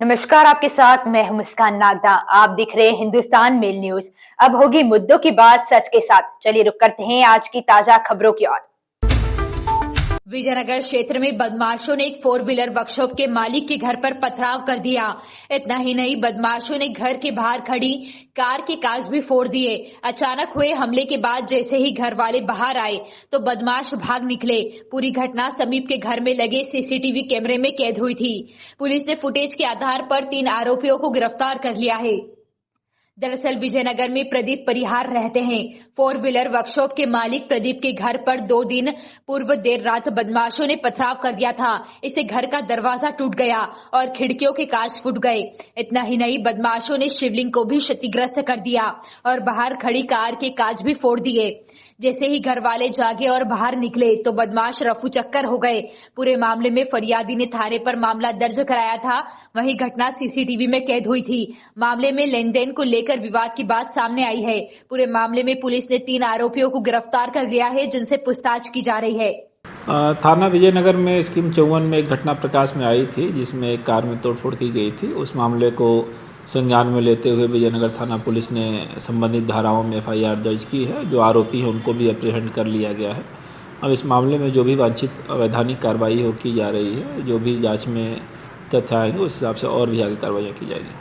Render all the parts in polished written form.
नमस्कार, आपके साथ मैं हूं मुस्कान नागदा। आप देख रहे हैं हिंदुस्तान मेल न्यूज। अब होगी मुद्दों की बात सच के साथ। चलिए रुक करते हैं आज की ताजा खबरों की ओर। विजयनगर क्षेत्र में बदमाशों ने एक 4 व्हीलर वर्कशॉप के मालिक के घर पर पथराव कर दिया। इतना ही नहीं, बदमाशों ने घर के बाहर खड़ी कार के कांच भी फोड़ दिए। अचानक हुए हमले के बाद जैसे ही घर वाले बाहर आए तो बदमाश भाग निकले। पूरी घटना समीप के घर में लगे सीसीटीवी कैमरे में कैद हुई थी। पुलिस ने फुटेज के आधार पर 3 आरोपियों को गिरफ्तार कर लिया है। दरअसल विजयनगर में प्रदीप परिहार रहते हैं। 4 व्हीलर वर्कशॉप के मालिक प्रदीप के घर पर 2 दिन पूर्व देर रात बदमाशों ने पथराव कर दिया था। इससे घर का दरवाजा टूट गया और खिड़कियों के कांच फूट गए। इतना ही नहीं, बदमाशों ने शिवलिंग को भी क्षतिग्रस्त कर दिया और बाहर खड़ी कार के कांच भी फोड़ दिए। जैसे ही घर वाले जागे और बाहर निकले तो बदमाश रफू चक्कर हो गए। पूरे मामले में फरियादी ने थाने पर मामला दर्ज कराया था। वहीं घटना सीसीटीवी में कैद हुई थी। मामले में लेन देन को लेकर विवाद की बात सामने आई है। पूरे मामले में पुलिस ने 3 आरोपियों को गिरफ्तार कर लिया है, जिनसे पूछताछ की जा रही है। थाना विजयनगर में स्कीम 54 में एक घटना प्रकाश में आई थी, जिसमें एक कार में तोड़फोड़ की गई थी। उस मामले को संज्ञान में लेते हुए विजयनगर थाना पुलिस ने संबंधित धाराओं में FIR दर्ज की है। जो आरोपी हैं उनको भी अप्रीहेंड कर लिया गया है। अब इस मामले में जो भी वांछित अवैधानिक कार्रवाई हो की जा रही है, जो भी जांच में तथ्य आएंगे उस हिसाब से और भी आगे कार्रवाई की जाएगी।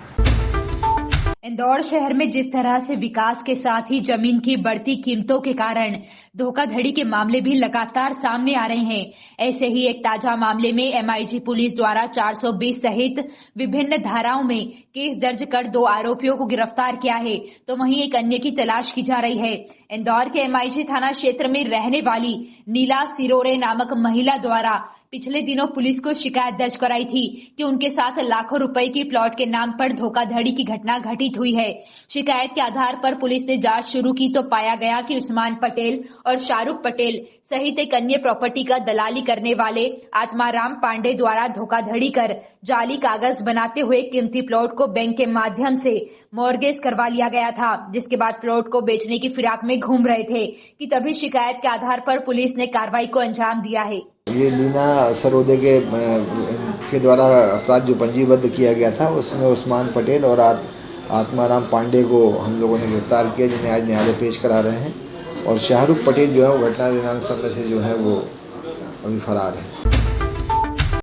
इंदौर शहर में जिस तरह से विकास के साथ ही जमीन की बढ़ती कीमतों के कारण धोखाधड़ी के मामले भी लगातार सामने आ रहे हैं। ऐसे ही एक ताजा मामले में MIG पुलिस द्वारा 420 सहित विभिन्न धाराओं में केस दर्ज कर 2 आरोपियों को गिरफ्तार किया है, तो वहीं एक अन्य की तलाश की जा रही है। इंदौर के MIG थाना क्षेत्र में रहने वाली नीला सिरोरे नामक महिला द्वारा पिछले दिनों पुलिस को शिकायत दर्ज कराई थी कि उनके साथ लाखों रुपए की प्लॉट के नाम पर धोखाधड़ी की घटना घटित हुई है। शिकायत के आधार पर पुलिस ने जांच शुरू की तो पाया गया कि उस्मान पटेल और शाहरुख पटेल सहित एक अन्य प्रॉपर्टी का दलाली करने वाले आत्माराम पांडे द्वारा धोखाधड़ी कर जाली कागज बनाते हुए कीमती प्लॉट को बैंक के माध्यम से मॉर्गेज करवा लिया गया था, जिसके बाद प्लॉट को बेचने की फिराक में घूम रहे थे कि तभी शिकायत के आधार पर पुलिस ने कार्रवाई को अंजाम दिया है। ये लीना सरोदे के द्वारा अपराध जो पंजीबद्ध किया गया था, उसमें उस्मान पटेल और आत्माराम पांडे को हम लोगों ने गिरफ्तार किया, जिन्हें आज न्यायालय पेश करा रहे हैं। और शाहरुख पटेल जो है वो घटना दिनांक समय से जो है वो अभी फरार है।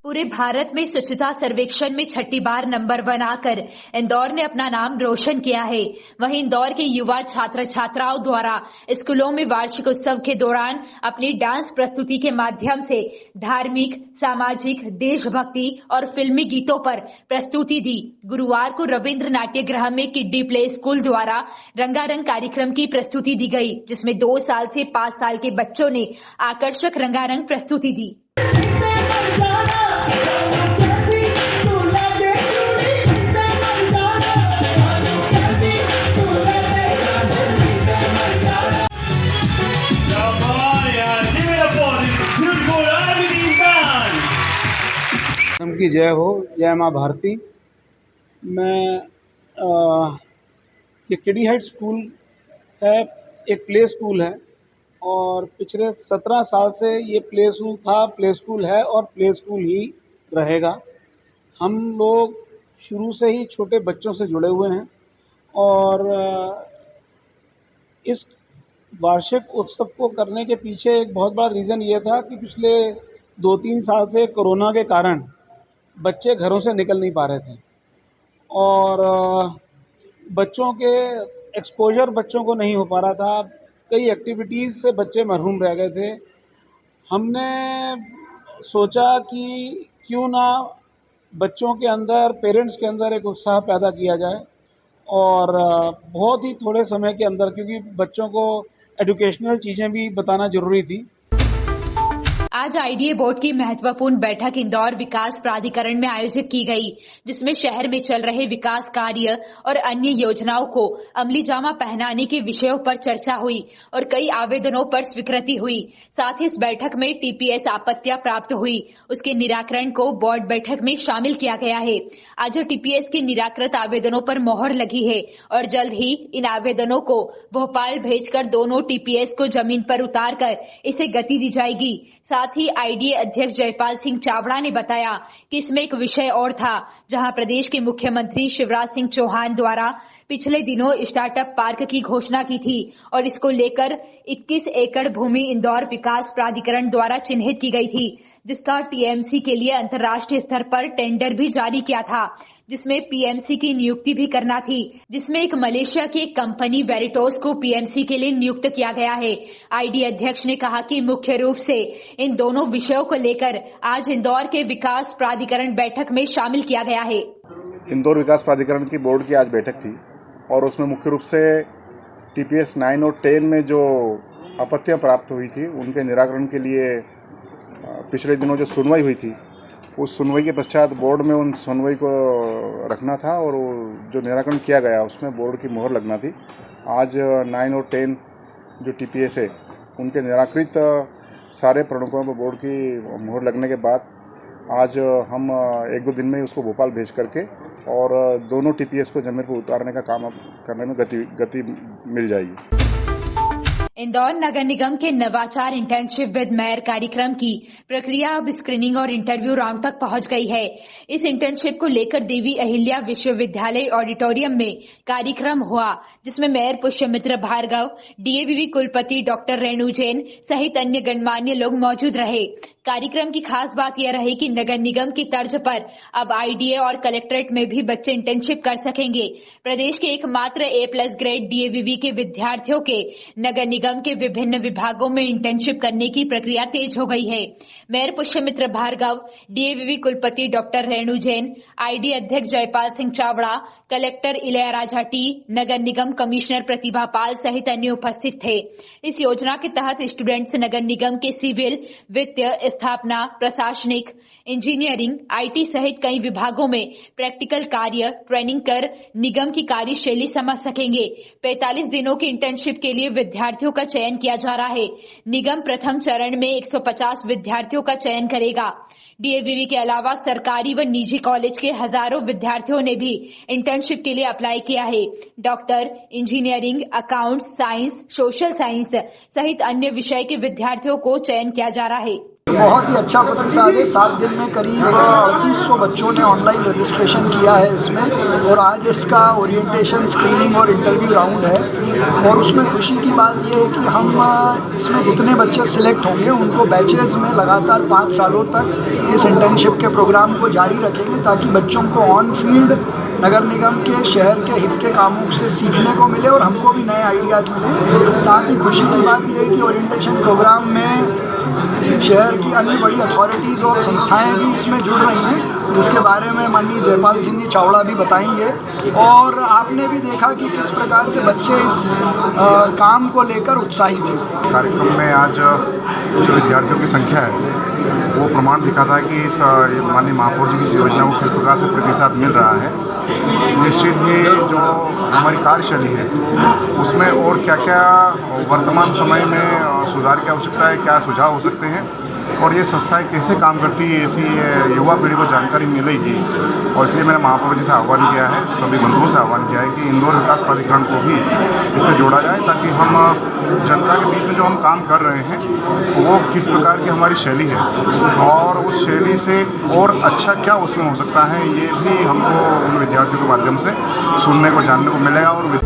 पूरे भारत में स्वच्छता सर्वेक्षण में 6ठी बार नंबर 1 आकर इंदौर ने अपना नाम रोशन किया है। वहीं इंदौर के युवा छात्र छात्राओं द्वारा स्कूलों में वार्षिक उत्सव के दौरान अपनी डांस प्रस्तुति के माध्यम से धार्मिक, सामाजिक, देशभक्ति और फिल्मी गीतों पर प्रस्तुति दी। गुरुवार को रविंद्र नाट्य गृह में किड्डी प्ले स्कूल द्वारा रंगारंग कार्यक्रम की प्रस्तुति दी गई, जिसमें 2 साल से 5 साल के बच्चों ने आकर्षक रंगारंग प्रस्तुति दी। की जय हो, जय माँ भारती। मैं ये किडी हाइट स्कूल है, एक प्ले स्कूल है और पिछले 17 साल से ये प्ले स्कूल था, प्ले स्कूल है और प्ले स्कूल ही रहेगा। हम लोग शुरू से ही छोटे बच्चों से जुड़े हुए हैं और इस वार्षिक उत्सव को करने के पीछे एक बहुत बड़ा रीज़न ये था कि पिछले 2-3 साल से कोरोना के कारण बच्चे घरों से निकल नहीं पा रहे थे और बच्चों के एक्सपोजर बच्चों को नहीं हो पा रहा था। कई एक्टिविटीज़ से बच्चे महरूम रह गए थे। हमने सोचा कि क्यों ना बच्चों के अंदर, पेरेंट्स के अंदर एक उत्साह पैदा किया जाए और बहुत ही थोड़े समय के अंदर, क्योंकि बच्चों को एजुकेशनल चीज़ें भी बताना ज़रूरी थी। आज IDA बोर्ड की महत्वपूर्ण बैठक इंदौर विकास प्राधिकरण में आयोजित की गई, जिसमें शहर में चल रहे विकास कार्य और अन्य योजनाओं को अमली जामा पहनाने के विषयों पर चर्चा हुई और कई आवेदनों पर स्वीकृति हुई। साथ ही इस बैठक में TPS आपत्तियां प्राप्त हुई, उसके निराकरण को बोर्ड बैठक में शामिल किया गया है। आज TPS के निराकृत आवेदनों पर मोहर लगी है और जल्द ही इन आवेदनों को भोपाल भेजकर दोनों TPS को जमीन पर उतार कर इसे गति दी जाएगी। साथ साथ ही आईडीए अध्यक्ष जयपाल सिंह चावड़ा ने बताया कि इसमें एक विषय और था, जहां प्रदेश के मुख्यमंत्री शिवराज सिंह चौहान द्वारा पिछले दिनों स्टार्टअप पार्क की घोषणा की थी और इसको लेकर 21 एकड़ भूमि इंदौर विकास प्राधिकरण द्वारा चिन्हित की गई थी, जिसका टीएमसी के लिए अंतर्राष्ट्रीय स्तर पर टेंडर भी जारी किया था, जिसमें पीएमसी की नियुक्ति भी करना थी, जिसमें एक मलेशिया की एक कंपनी वेरिटोस को पीएमसी के लिए नियुक्त किया गया है। आईडी अध्यक्ष ने कहा कि मुख्य रूप से इन दोनों विषयों को लेकर आज इंदौर के विकास प्राधिकरण बैठक में शामिल किया गया है। इंदौर विकास प्राधिकरण की बोर्ड की आज बैठक थी और उसमें मुख्य रूप से टीपीएस 9 और 10 में जो आपत्तियां प्राप्त हुई थी उनके निराकरण के लिए पिछले दिनों जो सुनवाई हुई थी, उस सुनवाई के पश्चात बोर्ड में उन सुनवाई को रखना था और जो निराकरण किया गया उसमें बोर्ड की मोहर लगना थी। आज 9 और 10 जो टीपीएस है उनके निराकृत सारे प्रणों पर बोर्ड की मोहर लगने के बाद आज हम 1-2 दिन में उसको भोपाल भेज करके और दोनों टीपीएस को जमीन पर उतारने का काम करने में गति मिल जाएगी। इंदौर नगर निगम के नवाचार इंटर्नशिप विद मेयर कार्यक्रम की प्रक्रिया अब स्क्रीनिंग और इंटरव्यू राउंड तक पहुंच गई है। इस इंटर्नशिप को लेकर देवी अहिल्या विश्वविद्यालय ऑडिटोरियम में कार्यक्रम हुआ, जिसमें मेयर पुष्यमित्र भार्गव, डीएवीवी कुलपति डॉक्टर रेणु जैन सहित अन्य गणमान्य लोग मौजूद रहे। कार्यक्रम की खास बात यह रही कि नगर निगम की तर्ज पर अब आईडीए और कलेक्ट्रेट में भी बच्चे इंटर्नशिप कर सकेंगे। प्रदेश के एकमात्र A+ ग्रेड डीएवीवी के विद्यार्थियों के नगर निगम के विभिन्न विभागों में इंटर्नशिप करने की प्रक्रिया तेज हो गई है। मेयर पुष्यमित्र भार्गव, डीएवीवी कुलपति डॉक्टर रेणु जैन, आईडी अध्यक्ष जयपाल सिंह चावड़ा, कलेक्टर इलैयाराजा टी, नगर निगम कमिश्नर प्रतिभा पाल सहित अन्य उपस्थित थे। इस योजना के तहत स्टूडेंट्स नगर निगम के सिविल, वित्तीय, स्थापना, प्रशासनिक, इंजीनियरिंग, आईटी सहित कई विभागों में प्रैक्टिकल कार्य ट्रेनिंग कर निगम की कार्यशैली समझ सकेंगे। 45 दिनों की इंटर्नशिप के लिए विद्यार्थियों का चयन किया जा रहा है। निगम प्रथम चरण में 150 विद्यार्थियों का चयन करेगा। डीएवीवी के अलावा सरकारी व निजी कॉलेज के हजारों विद्यार्थियों ने भी इंटर्नशिप के लिए अप्लाई किया है। Doctor, engineering, accounts, science, social science सहित अन्य विषय के विद्यार्थियों को चयन किया जा रहा है। बहुत ही अच्छा प्रतिसाद है। 7 दिन में करीब 3800 बच्चों ने ऑनलाइन रजिस्ट्रेशन किया है इसमें, और आज इसका ओरिएंटेशन, स्क्रीनिंग और इंटरव्यू राउंड है। और उसमें खुशी की बात यह है कि हम इसमें जितने बच्चे सिलेक्ट होंगे उनको बैचेस में लगातार 5 सालों तक इस इंटर्नशिप के प्रोग्राम को जारी रखेंगे, ताकि बच्चों को ऑन फील्ड नगर निगम के शहर के हित के कामों से सीखने को मिले और हमको भी नए आइडियाज़ मिले। साथ ही खुशी की बात यह है कि ओरिएंटेशन प्रोग्राम में शहर की अन्य बड़ी अथॉरिटीज़ और संस्थाएं भी इसमें जुड़ रही हैं, जिसके बारे में माननीय जयपाल सिंह जी चावड़ा भी बताएंगे। और आपने भी देखा कि किस प्रकार से बच्चे इस काम को लेकर उत्साहित हैं। कार्यक्रम में आज जो विद्यार्थियों की संख्या है वो प्रमाण दिखाता है कि इस माननीय महापौर जी की योजना को किस प्रकार से प्रतिसाद मिल रहा है। निश्चित ही जो हमारी कार्यशैली है उसमें और क्या क्या वर्तमान समय में सुधार की आवश्यकता है, क्या सुझाव हो सकते हैं और ये संस्थाएं कैसे काम करती है, ऐसी युवा पीढ़ी को जानकारी मिलेगी। और इसलिए मैंने महापौर जी से आह्वान किया है, सभी बंधुओं से आह्वान किया है कि इंदौर विकास प्राधिकरण को भी इससे जोड़ा जाए, ताकि हम जनता के बीच में जो हम काम कर रहे हैं वो किस प्रकार की हमारी शैली है और उस शैली से और अच्छा क्या उसमें हो सकता है, ये भी हमको उन विद्यार्थियों के माध्यम से सुनने को, जानने को मिलेगा। और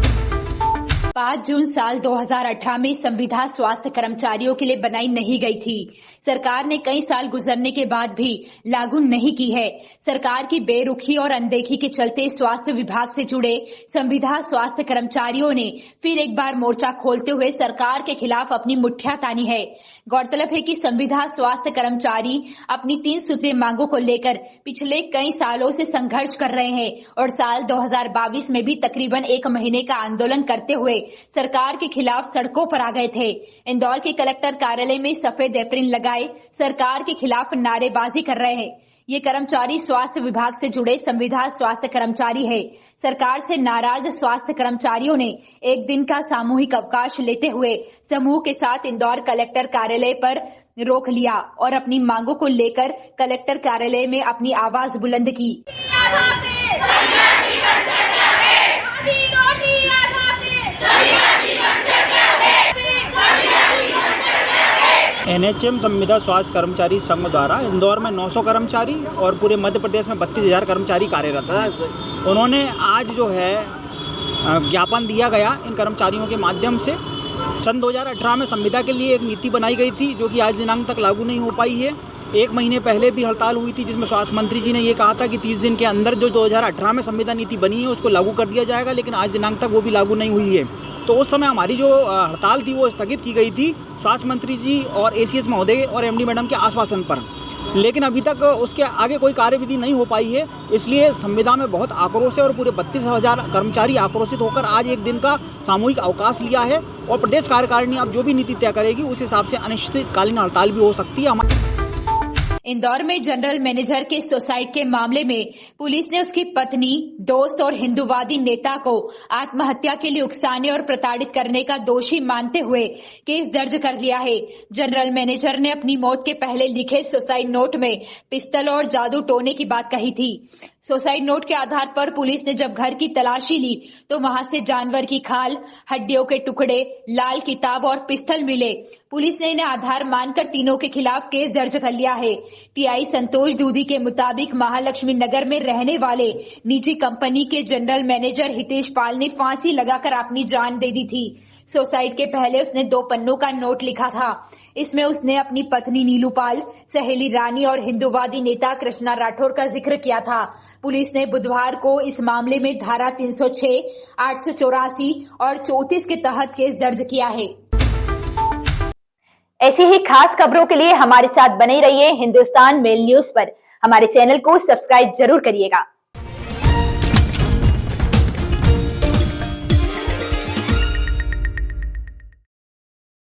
5 जून साल 2018 में संविदा स्वास्थ्य कर्मचारियों के लिए बनाई नहीं गई थी। सरकार ने कई साल गुजरने के बाद भी लागू नहीं की है। सरकार की बेरुखी और अनदेखी के चलते स्वास्थ्य विभाग से जुड़े संविदा स्वास्थ्य कर्मचारियों ने फिर एक बार मोर्चा खोलते हुए सरकार के खिलाफ अपनी मुठ्ठियां तानी है। गौरतलब है कि संविदा स्वास्थ्य कर्मचारी अपनी 3 सूत्रीय मांगों को लेकर पिछले कई सालों से संघर्ष कर रहे हैं और साल 2022 में भी तकरीबन 1 महीने का आंदोलन करते हुए सरकार के खिलाफ सड़कों पर आ गए थे। इंदौर के कलेक्टर कार्यालय में सफेद एप्रिन लगाए सरकार के खिलाफ नारेबाजी कर रहे हैं। ये कर्मचारी स्वास्थ्य विभाग से जुड़े संविदा स्वास्थ्य कर्मचारी है। सरकार से नाराज स्वास्थ्य कर्मचारियों ने एक दिन का सामूहिक अवकाश लेते हुए समूह के साथ इंदौर कलेक्टर कार्यालय पर रोक लिया और अपनी मांगों को लेकर कलेक्टर कार्यालय में अपनी आवाज बुलंद की। एनएचएम संविदा स्वास्थ्य कर्मचारी संघ द्वारा इंदौर में 900 कर्मचारी और पूरे मध्य प्रदेश में 32,000 कर्मचारी कार्यरत है। उन्होंने आज जो है ज्ञापन दिया गया इन कर्मचारियों के माध्यम से। सन 2018 में संविदा के लिए एक नीति बनाई गई थी जो कि आज दिनांक तक लागू नहीं हो पाई है। एक महीने पहले भी हड़ताल हुई थी जिसमें स्वास्थ्य मंत्री जी ने ये कहा था कि 30 दिन के अंदर जो 2018 में संविदा नीति बनी है उसको लागू कर दिया जाएगा, लेकिन आज दिनांक तक वो भी लागू नहीं हुई है। तो उस समय हमारी जो हड़ताल थी वो स्थगित की गई थी स्वास्थ्य मंत्री जी और एसीएस महोदय और एमडी मैडम के आश्वासन पर, लेकिन अभी तक उसके आगे कोई कार्यविधि नहीं हो पाई है। इसलिए संविदा में बहुत आक्रोश है और पूरे 32,000 कर्मचारी आक्रोशित होकर आज एक दिन का सामूहिक अवकाश लिया है और प्रदेश कार्यकारिणी अब जो भी नीति तय करेगी उस हिसाब से अनिश्चितकालीन हड़ताल भी हो सकती है। इंदौर में जनरल मैनेजर के सुसाइड के मामले में पुलिस ने उसकी पत्नी, दोस्त और हिंदूवादी नेता को आत्महत्या के लिए उकसाने और प्रताड़ित करने का दोषी मानते हुए केस दर्ज कर लिया है। जनरल मैनेजर ने अपनी मौत के पहले लिखे सुसाइड नोट में पिस्तौल और जादू टोने की बात कही थी। सुसाइड नोट के आधार पर पुलिस ने जब घर की तलाशी ली तो वहां से जानवर की खाल, हड्डियों के टुकड़े, लाल किताब और पिस्तौल मिले। पुलिस ने इन्हें आधार मानकर तीनों के खिलाफ केस दर्ज कर लिया है। टीआई संतोष दूधी के मुताबिक महालक्ष्मी नगर में रहने वाले निजी कंपनी के जनरल मैनेजर हितेश पाल ने फांसी लगाकर अपनी जान दे दी थी। सुसाइड के पहले उसने 2 पन्नों का नोट लिखा था। इसमें उसने अपनी पत्नी नीलू पाल, सहेली रानी और हिंदूवादी नेता कृष्णा राठौर का जिक्र किया था। पुलिस ने बुधवार को इस मामले में धारा 306, 884 और 34 के तहत केस दर्ज किया है। ऐसी ही खास खबरों के लिए हमारे साथ बने रहिए हिंदुस्तान मेल न्यूज पर। हमारे चैनल को सब्सक्राइब जरूर करिएगा।